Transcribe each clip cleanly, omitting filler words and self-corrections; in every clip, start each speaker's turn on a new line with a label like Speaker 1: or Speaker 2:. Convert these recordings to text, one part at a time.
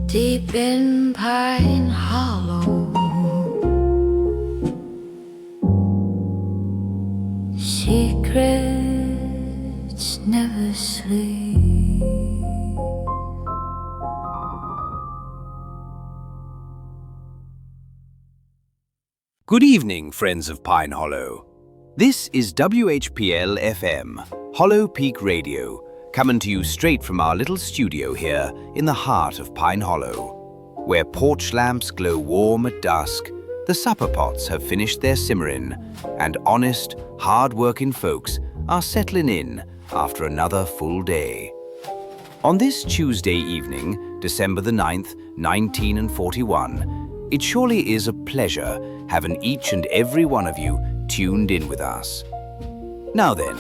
Speaker 1: Deep in Pine Hollow, secrets never sleep.
Speaker 2: Good evening, friends of Pine Hollow. This is WHPL FM, Hollow Peak Radio, coming to you straight from our little studio here in the heart of Pine Hollow, where porch lamps glow warm at dusk, the supper pots have finished their simmering, and honest, hard-working folks are settling in after another full day. On this Tuesday evening, December the 9th, 1941, it surely is a pleasure having each and every one of you tuned in with us. Now then,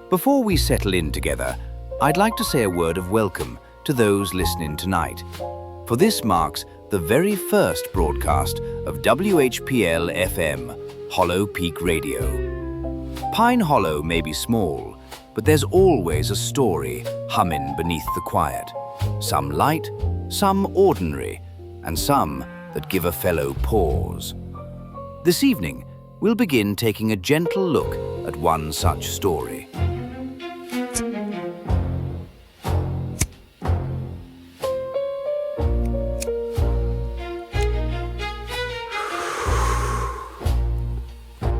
Speaker 2: before we settle in together, I'd like to say a word of welcome to those listening tonight, for this marks the very first broadcast of WHPL FM, Hollow Peak Radio. Pine Hollow may be small, but there's always a story humming beneath the quiet. Some light, some ordinary, and some that give a fellow pause. This evening, we'll begin taking a gentle look at one such story.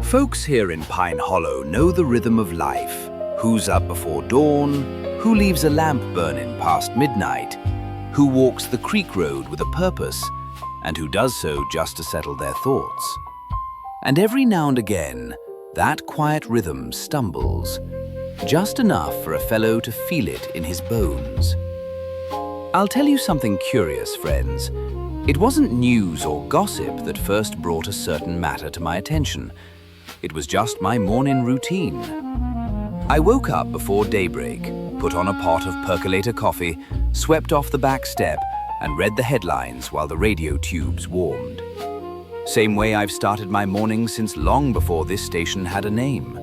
Speaker 2: Folks here in Pine Hollow know the rhythm of life. Who's up before dawn? Who leaves a lamp burning past midnight? Who walks the creek road with a purpose? And who does so just to settle their thoughts? And every now and again, that quiet rhythm stumbles, just enough for a fellow to feel it in his bones. I'll tell you something curious, friends. It wasn't news or gossip that first brought a certain matter to my attention. It was just my morning routine. I woke up before daybreak, put on a pot of percolator coffee, swept off the back step, and read the headlines while the radio tubes warmed. Same way I've started my mornings since long before this station had a name.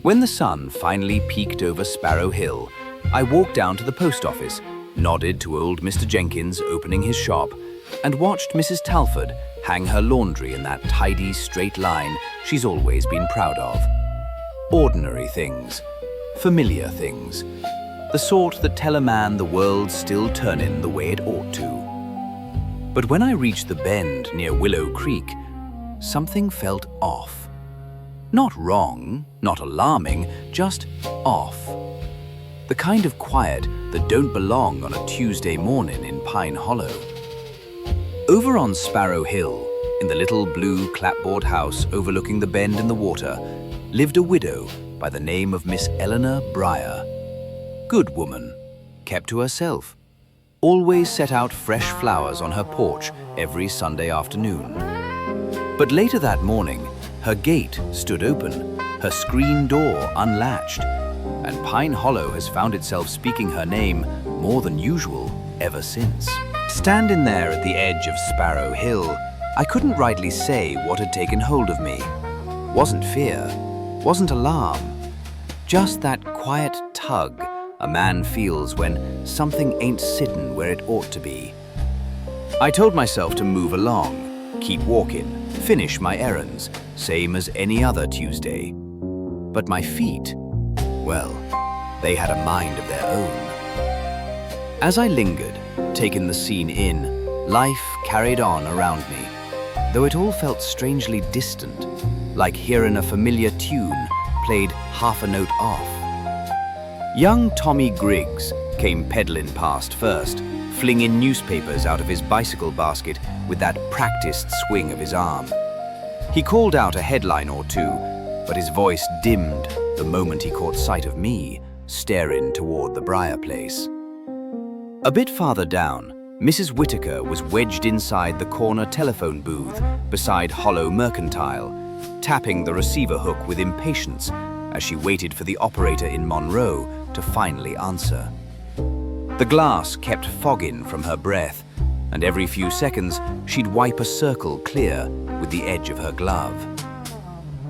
Speaker 2: When the sun finally peeked over Sparrow Hill, I walked down to the post office, nodded to old Mr. Jenkins opening his shop, and watched Mrs. Talford hang her laundry in that tidy, straight line she's always been proud of. Ordinary things, familiar things, the sort that tell a man the world's still turning the way it ought to. But when I reached the bend near Willow Creek, something felt off. Not wrong, not alarming, just off. The kind of quiet that don't belong on a Tuesday morning in Pine Hollow. Over on Sparrow Hill, in the little blue clapboard house overlooking the bend in the water, lived a widow by the name of Miss Eleanor Breyer. Good woman, kept to herself, always set out fresh flowers on her porch every Sunday afternoon. But later that morning, her gate stood open, her screen door unlatched, and Pine Hollow has found itself speaking her name more than usual ever since. Standing there at the edge of Sparrow Hill, I couldn't rightly say what had taken hold of me. Wasn't fear, wasn't alarm, just that quiet tug a man feels when something ain't sitting where it ought to be. I told myself to move along, keep walking, finish my errands, same as any other Tuesday. But my feet, well, they had a mind of their own. As I lingered, taking the scene in, life carried on around me, though it all felt strangely distant, like hearing a familiar tune played half a note off. Young Tommy Griggs came pedaling past first, flinging newspapers out of his bicycle basket with that practiced swing of his arm. He called out a headline or two, but his voice dimmed the moment he caught sight of me staring toward the Briar place. A bit farther down, Mrs. Whitaker was wedged inside the corner telephone booth beside Hollow Mercantile, tapping the receiver hook with impatience as she waited for the operator in Monroe to finally answer. The glass kept fogging from her breath, and every few seconds she'd wipe a circle clear with the edge of her glove.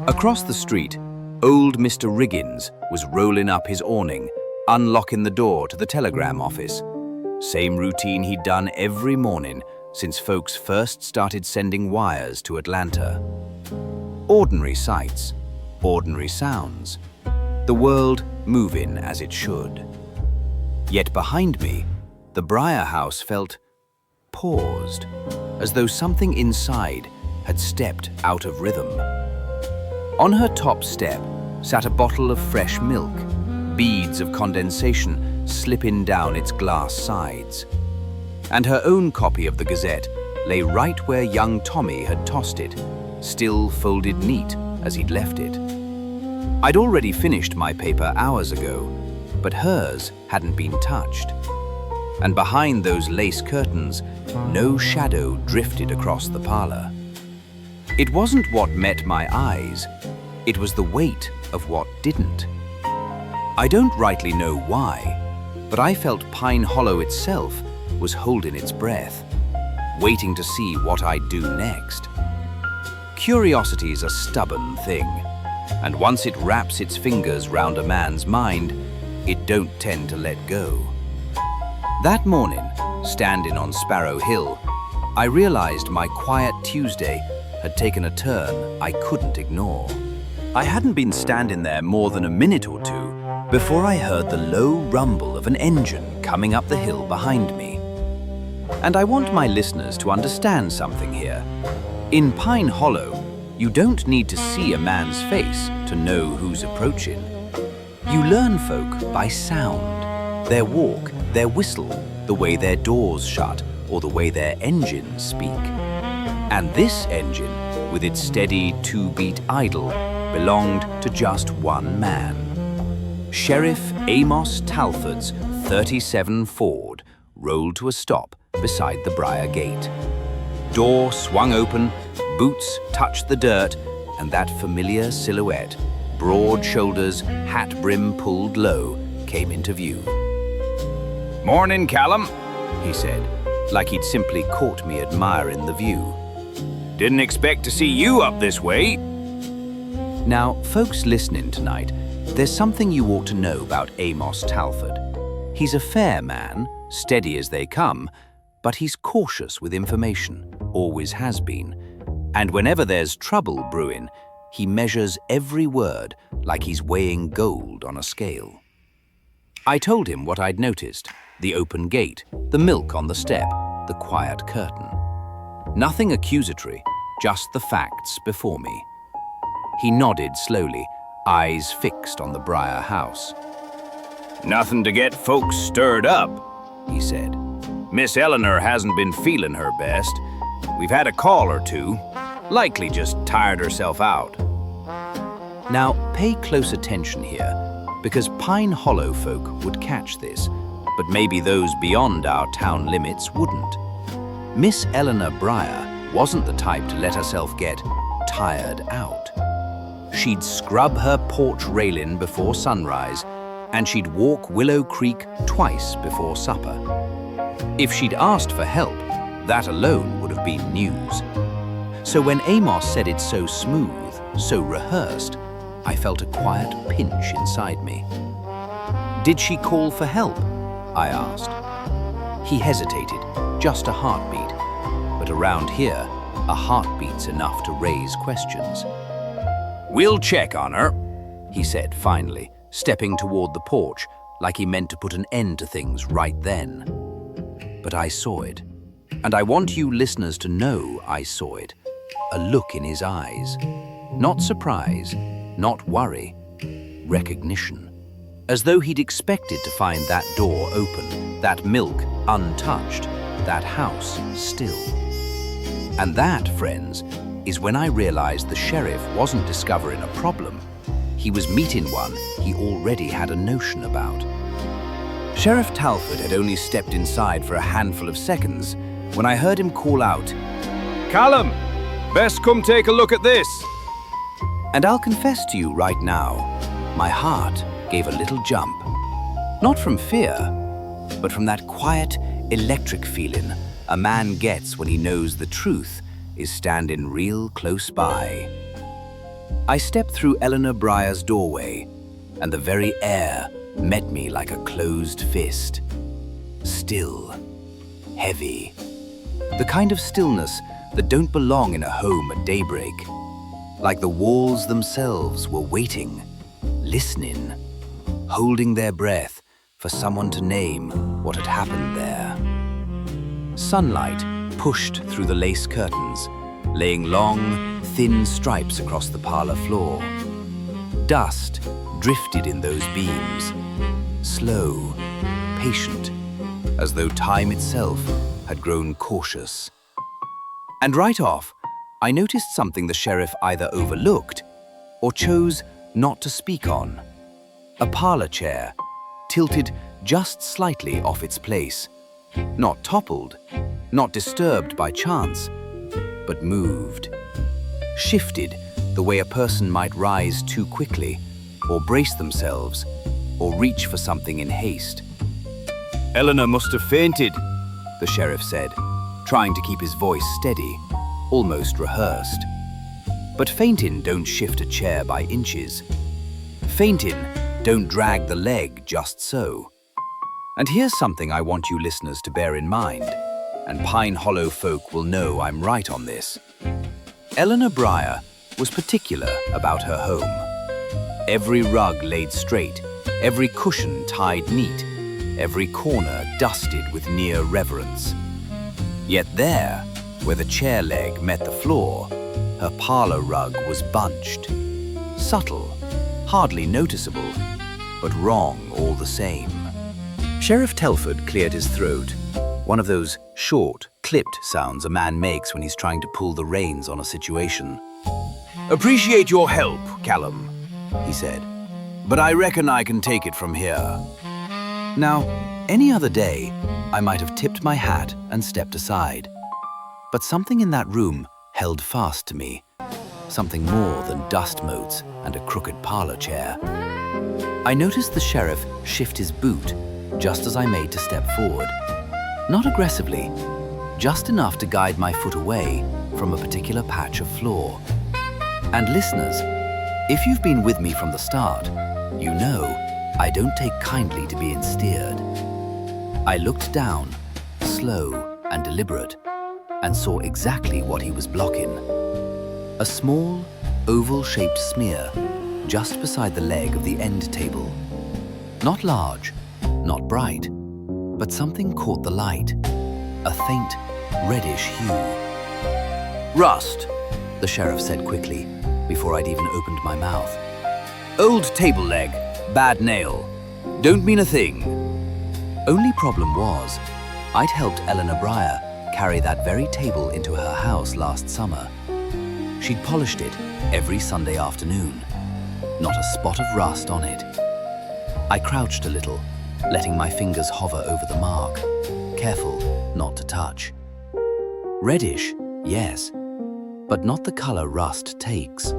Speaker 2: Across the street, old Mr. Riggins was rolling up his awning, unlocking the door to the telegram office. Same routine he'd done every morning since folks first started sending wires to Atlanta. Ordinary sights, ordinary sounds, the world moving as it should. Yet behind me, the Briar House felt paused, as though something inside had stepped out of rhythm. On her top step sat a bottle of fresh milk, beads of condensation slipping down its glass sides. And her own copy of the Gazette lay right where young Tommy had tossed it, still folded neat as he'd left it. I'd already finished my paper hours ago, but hers hadn't been touched. And behind those lace curtains, no shadow drifted across the parlor. It wasn't what met my eyes, it was the weight of what didn't. I don't rightly know why, but I felt Pine Hollow itself was holding its breath, waiting to see what I'd do next. Curiosity's a stubborn thing, and once it wraps its fingers round a man's mind, it don't tend to let go. That morning, standing on Sparrow Hill, I realized my quiet Tuesday had taken a turn I couldn't ignore. I hadn't been standing there more than a minute or two before I heard the low rumble of an engine coming up the hill behind me. And I want my listeners to understand something here. In Pine Hollow, you don't need to see a man's face to know who's approaching. You learn folk by sound, their walk, their whistle, the way their doors shut, or the way their engines speak. And this engine, with its steady two-beat idle, belonged to just one man. Sheriff Amos Talford's 37 Ford rolled to a stop beside the Briar Gate. Door swung open, boots touched the dirt, and that familiar silhouette, broad shoulders, hat brim pulled low, came into view. "Morning, Callum," he said, like he'd simply caught me admiring the view. "Didn't expect to see you up this way." Now, folks listening tonight, there's something you ought to know about Amos Talford. He's a fair man, steady as they come, but he's cautious with information, always has been. And whenever there's trouble brewing, he measures every word like he's weighing gold on a scale. I told him what I'd noticed: the open gate, the milk on the step, the quiet curtain. Nothing accusatory, just the facts before me. He nodded slowly, eyes fixed on the Briar House. "Nothing to get folks stirred up," he said. "Miss Eleanor hasn't been feeling her best. We've had a call or two. Likely just tired herself out." Now, pay close attention here, because Pine Hollow folk would catch this, but maybe those beyond our town limits wouldn't. Miss Eleanor Briar wasn't the type to let herself get tired out. She'd scrub her porch railing before sunrise, and she'd walk Willow Creek twice before supper. If she'd asked for help, that alone would have been news. So when Amos said it so smooth, so rehearsed, I felt a quiet pinch inside me. "Did she call for help?" I asked. He hesitated, just a heartbeat. But around here, a heartbeat's enough to raise questions. "We'll check on her," he said finally, stepping toward the porch like he meant to put an end to things right then. But I saw it, and I want you listeners to know I saw it. A look in his eyes. Not surprise, not worry, recognition. As though he'd expected to find that door open, that milk untouched, that house still. And that, friends, is when I realized the sheriff wasn't discovering a problem. He was meeting one he already had a notion about. Sheriff Talford had only stepped inside for a handful of seconds when I heard him call out, "Callum, best come take a look at this." And I'll confess to you right now, my heart gave a little jump. Not from fear, but from that quiet, electric feeling a man gets when he knows the truth is standing real close by. I stepped through Eleanor Breyer's doorway, and the very air met me like a closed fist. Still, heavy. The kind of stillness that don't belong in a home at daybreak. Like the walls themselves were waiting, listening, holding their breath for someone to name what had happened there. Sunlight pushed through the lace curtains, laying long, thin stripes across the parlor floor. Dust drifted in those beams, slow, patient, as though time itself had grown cautious. And right off, I noticed something the sheriff either overlooked or chose not to speak on. A parlor chair, tilted just slightly off its place. Not toppled, not disturbed by chance, but moved. Shifted the way a person might rise too quickly, or brace themselves, or reach for something in haste. "Eleanor must have fainted," the sheriff said, trying to keep his voice steady, almost rehearsed. But fainting don't shift a chair by inches. Fainting don't drag the leg just so. And here's something I want you listeners to bear in mind, and Pine Hollow folk will know I'm right on this. Eleanor Breyer was particular about her home. Every rug laid straight, every cushion tied neat, every corner dusted with near reverence. Yet there, where the chair leg met the floor, her parlor rug was bunched. Subtle, hardly noticeable, but wrong all the same. Sheriff Telford cleared his throat, one of those short, clipped sounds a man makes when he's trying to pull the reins on a situation. "Appreciate your help, Callum," he said, "but I reckon I can take it from here." Now, any other day, I might have tipped my hat and stepped aside. But something in that room held fast to me, something more than dust motes and a crooked parlor chair. I noticed the sheriff shift his boot just as I made to step forward. Not aggressively, just enough to guide my foot away from a particular patch of floor. And listeners, if you've been with me from the start, you know I don't take kindly to being steered. I looked down, slow and deliberate, and saw exactly what he was blocking. A small, oval-shaped smear just beside the leg of the end table. Not large, not bright, but something caught the light, a faint, reddish hue. "Rust," the sheriff said quickly, before I'd even opened my mouth. "Old table leg, bad nail. Don't mean a thing." Only problem was, I'd helped Eleanor Breyer carry that very table into her house last summer. She'd polished it every Sunday afternoon. Not a spot of rust on it. I crouched a little, letting my fingers hover over the mark, careful not to touch. Reddish, yes, but not the color rust takes.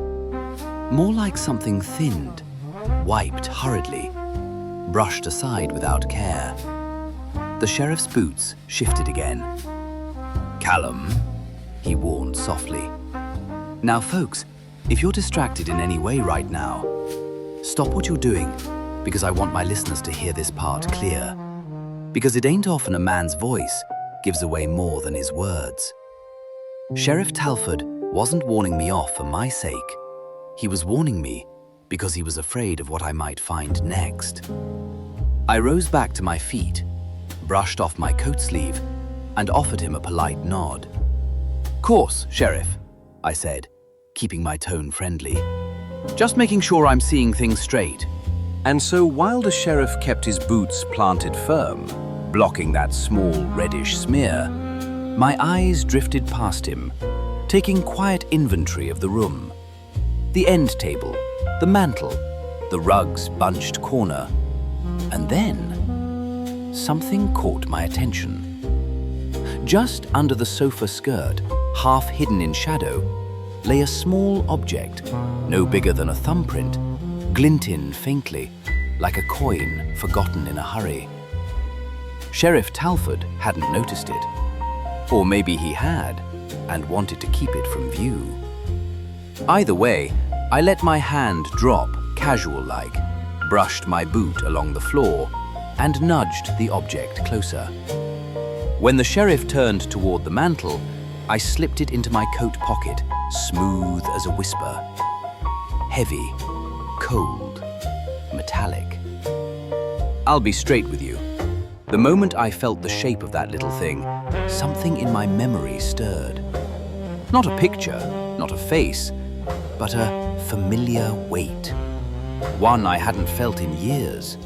Speaker 2: More like something thinned, wiped hurriedly, brushed aside without care. The sheriff's boots shifted again. "Callum," he warned softly. Now folks, if you're distracted in any way right now, stop what you're doing, because I want my listeners to hear this part clear. Because it ain't often a man's voice gives away more than his words. Sheriff Telford wasn't warning me off for my sake. He was warning me because he was afraid of what I might find next. I rose back to my feet, brushed off my coat sleeve, and offered him a polite nod. "Course, Sheriff," I said, keeping my tone friendly. "Just making sure I'm seeing things straight." And so while the sheriff kept his boots planted firm, blocking that small reddish smear, my eyes drifted past him, taking quiet inventory of the room. The end table, the mantel, the rug's bunched corner. And then, something caught my attention. Just under the sofa skirt, half hidden in shadow, lay a small object, no bigger than a thumbprint, glinting faintly, like a coin forgotten in a hurry. Sheriff Talford hadn't noticed it. Or maybe he had, and wanted to keep it from view. Either way, I let my hand drop casual-like, brushed my boot along the floor, and nudged the object closer. When the sheriff turned toward the mantel, I slipped it into my coat pocket, smooth as a whisper. Heavy, cold, metallic. I'll be straight with you. The moment I felt the shape of that little thing, something in my memory stirred. Not a picture, not a face, but a familiar weight. One I hadn't felt in years.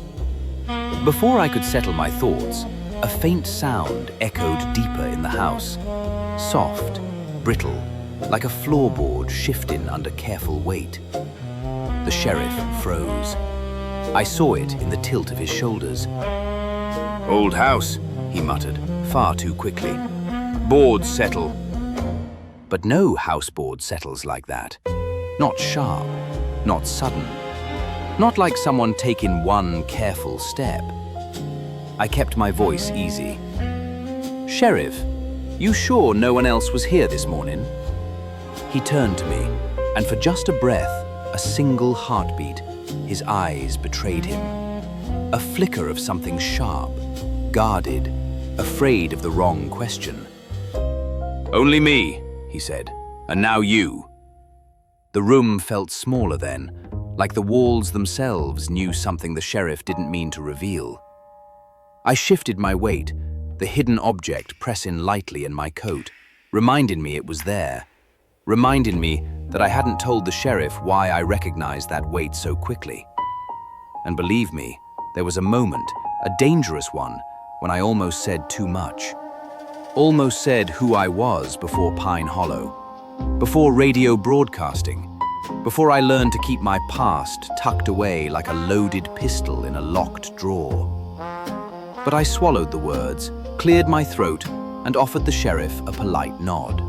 Speaker 2: Before I could settle my thoughts, a faint sound echoed deeper in the house. Soft, brittle, like a floorboard shifting under careful weight. The sheriff froze. I saw it in the tilt of his shoulders. "Old house," he muttered, far too quickly. "Boards settle." But no houseboard settles like that. Not sharp, not sudden. Not like someone taking one careful step. I kept my voice easy. "Sheriff, you sure no one else was here this morning?" He turned to me, and for just a breath, a single heartbeat, his eyes betrayed him. A flicker of something sharp, guarded, afraid of the wrong question. "Only me," he said, "and now you." The room felt smaller then, like the walls themselves knew something the sheriff didn't mean to reveal. I shifted my weight, the hidden object pressing lightly in my coat, reminding me it was there, reminding me that I hadn't told the sheriff why I recognized that weight so quickly. And believe me, there was a moment, a dangerous one, when I almost said too much. Almost said who I was before Pine Hollow, before radio broadcasting, before I learned to keep my past tucked away like a loaded pistol in a locked drawer. But I swallowed the words, cleared my throat, and offered the sheriff a polite nod.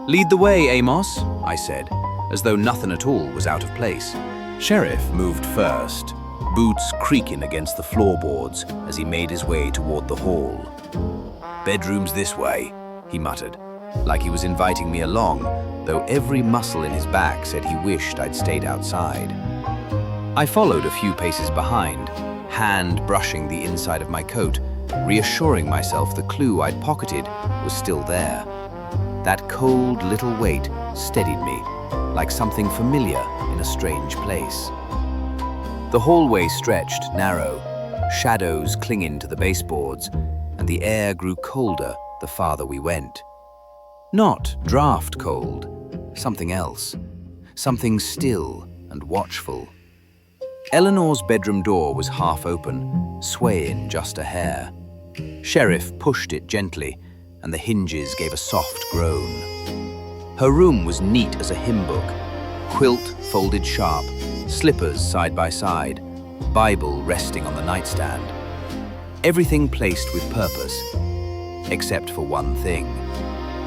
Speaker 2: "Lead the way, Amos," I said, as though nothing at all was out of place. Sheriff moved first, boots creaking against the floorboards as he made his way toward the hall. "Bedroom's this way," he muttered, like he was inviting me along, though every muscle in his back said he wished I'd stayed outside. I followed a few paces behind, hand brushing the inside of my coat, reassuring myself the clue I'd pocketed was still there. That cold little weight steadied me, like something familiar in a strange place. The hallway stretched narrow, shadows clinging to the baseboards, and the air grew colder the farther we went. Not draft cold, something else, something still and watchful. Eleanor's bedroom door was half open, swaying just a hair. Sheriff pushed it gently, and the hinges gave a soft groan. Her room was neat as a hymn book, quilt folded sharp, slippers side by side, Bible resting on the nightstand. Everything placed with purpose, except for one thing.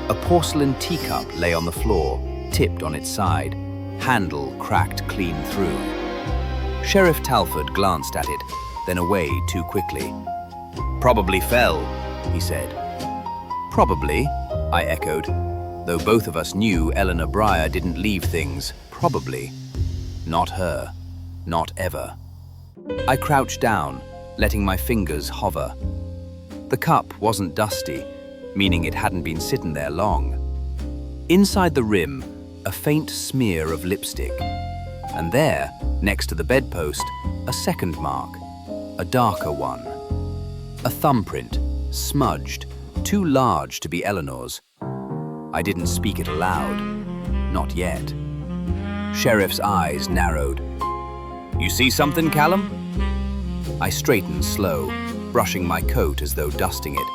Speaker 2: A porcelain teacup lay on the floor, tipped on its side, handle cracked clean through. Sheriff Talford glanced at it, then away too quickly. "Probably fell," he said. "Probably," I echoed, though both of us knew Eleanor Breyer didn't leave things probably. Not her. Not ever. I crouched down, letting my fingers hover. The cup wasn't dusty, meaning it hadn't been sitting there long. Inside the rim, a faint smear of lipstick. And there, next to the bedpost, a second mark, a darker one. A thumbprint, smudged, too large to be Eleanor's. I didn't speak it aloud. Not yet. Sheriff's eyes narrowed. "You see something, Callum?" I straightened slow, brushing my coat as though dusting it.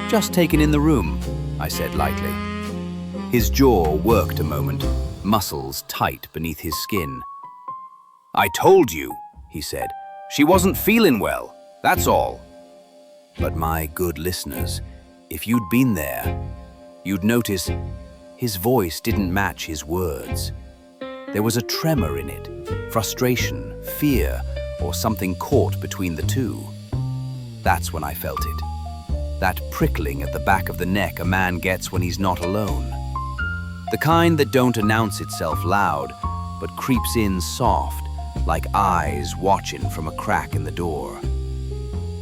Speaker 2: "Just taking in the room," I said lightly. His jaw worked a moment, muscles tight beneath his skin. "I told you," he said. "She wasn't feeling well, that's all." But my good listeners, if you'd been there, you'd notice His voice didn't match his words. There was a tremor in it, frustration, fear, or something caught between the two. That's when I felt it. That prickling at the back of the neck a man gets when he's not alone. The kind that don't announce itself loud, but creeps in soft, like eyes watching from a crack in the door.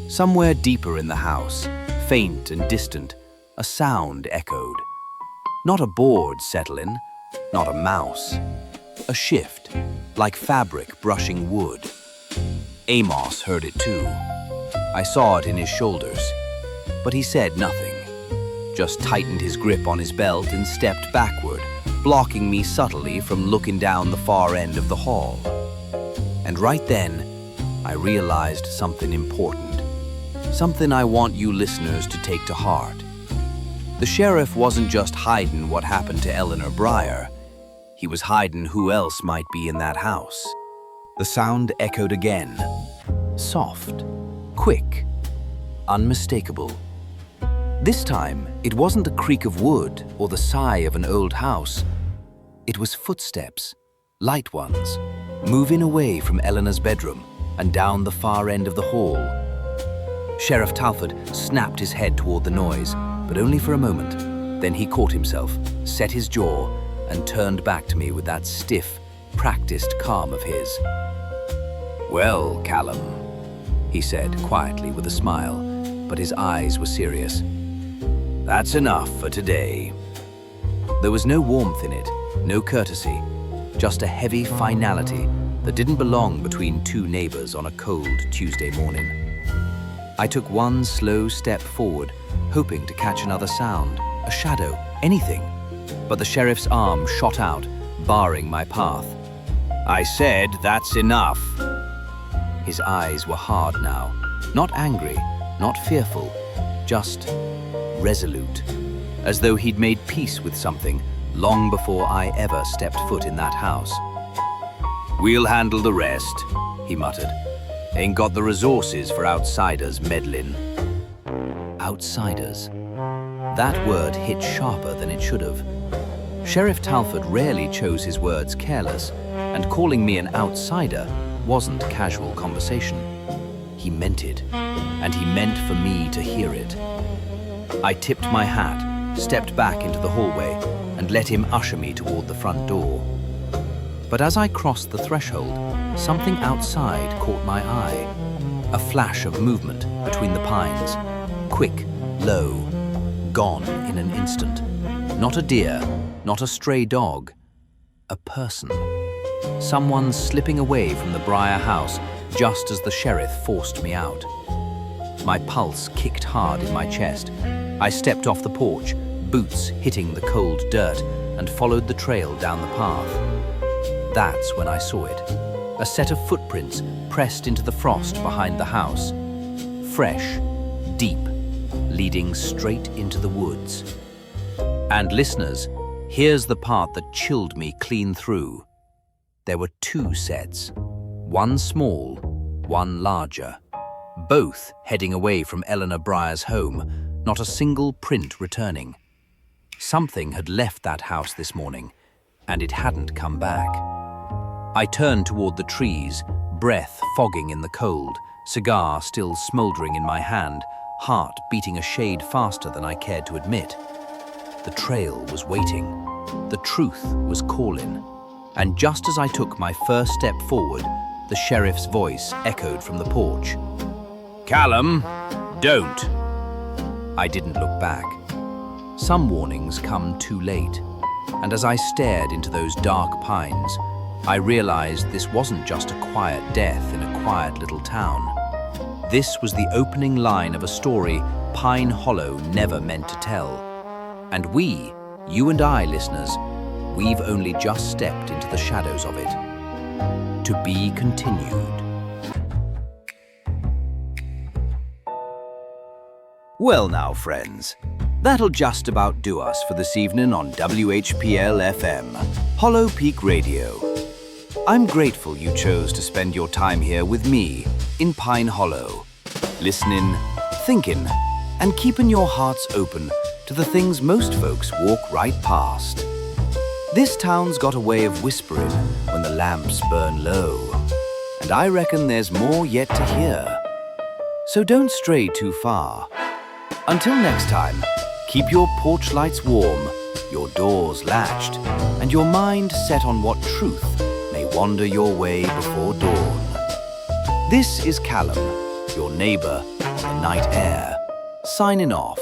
Speaker 2: Somewhere deeper in the house, faint and distant, a sound echoed. Not a board settling, not a mouse. A shift, like fabric brushing wood. Amos heard it too. I saw it in his shoulders, but he said nothing. Just tightened his grip on his belt and stepped backward, blocking me subtly from looking down the far end of the hall. And right then, I realized something important. Something I want you listeners to take to heart. The sheriff wasn't just hiding what happened to Eleanor Breyer. He was hiding who else might be in that house. The sound echoed again. Soft, quick, unmistakable. This time, it wasn't the creak of wood or the sigh of an old house. It was footsteps, light ones, moving away from Eleanor's bedroom and down the far end of the hall. Sheriff Talford snapped his head toward the noise, but only for a moment. Then he caught himself, set his jaw, and turned back to me with that stiff, practiced calm of his. "Well, Callum," he said quietly with a smile, but his eyes were serious. "That's enough for today." There was no warmth in it, no courtesy, just a heavy finality that didn't belong between two neighbors on a cold Tuesday morning. I took one slow step forward, hoping to catch another sound, a shadow, anything. But the sheriff's arm shot out, barring my path. "I said that's enough." His eyes were hard now, not angry, not fearful, just resolute, as though he'd made peace with something long before I ever stepped foot in that house. "We'll handle the rest," he muttered. "Ain't got the resources for outsiders meddling." Outsiders. That word hit sharper than it should have. Sheriff Talford rarely chose his words careless, and calling me an outsider wasn't casual conversation. He meant it, and he meant for me to hear it. I tipped my hat, stepped back into the hallway, and let him usher me toward the front door. But as I crossed the threshold, something outside caught my eye. A flash of movement between the pines. Quick, low, gone in an instant. Not a deer, not a stray dog. A person. Someone slipping away from the Breyer house just as the sheriff forced me out. My pulse kicked hard in my chest. I stepped off the porch, boots hitting the cold dirt, and followed the trail down the path. That's when I saw it. A set of footprints pressed into the frost behind the house. Fresh, deep, leading straight into the woods. And listeners, here's the part that chilled me clean through. There were two sets. One small, one larger. Both heading away from Eleanor Breyer's home, not a single print returning. Something had left that house this morning, and it hadn't come back. I turned toward the trees, breath fogging in the cold, cigar still smoldering in my hand, heart beating a shade faster than I cared to admit. The trail was waiting. The truth was calling. And just as I took my first step forward, the sheriff's voice echoed from the porch. "Callum, don't." I didn't look back. Some warnings come too late, and as I stared into those dark pines, I realized this wasn't just a quiet death in a quiet little town. This was the opening line of a story Pine Hollow never meant to tell. And we, you and I, listeners, we've only just stepped into the shadows of it. To be continued. Well now, friends, that'll just about do us for this evening on WHPL FM, Hollow Peak Radio. I'm grateful you chose to spend your time here with me in Pine Hollow, listening, thinking, and keeping your hearts open to the things most folks walk right past. This town's got a way of whispering when the lamps burn low, and I reckon there's more yet to hear. So don't stray too far. Until next time, keep your porch lights warm, your doors latched, and your mind set on what truth may wander your way before dawn. This is Callum, your neighbor on the night air, signing off.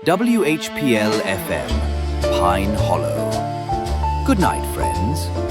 Speaker 2: WHPL FM, Pine Hollow. Good night, friends.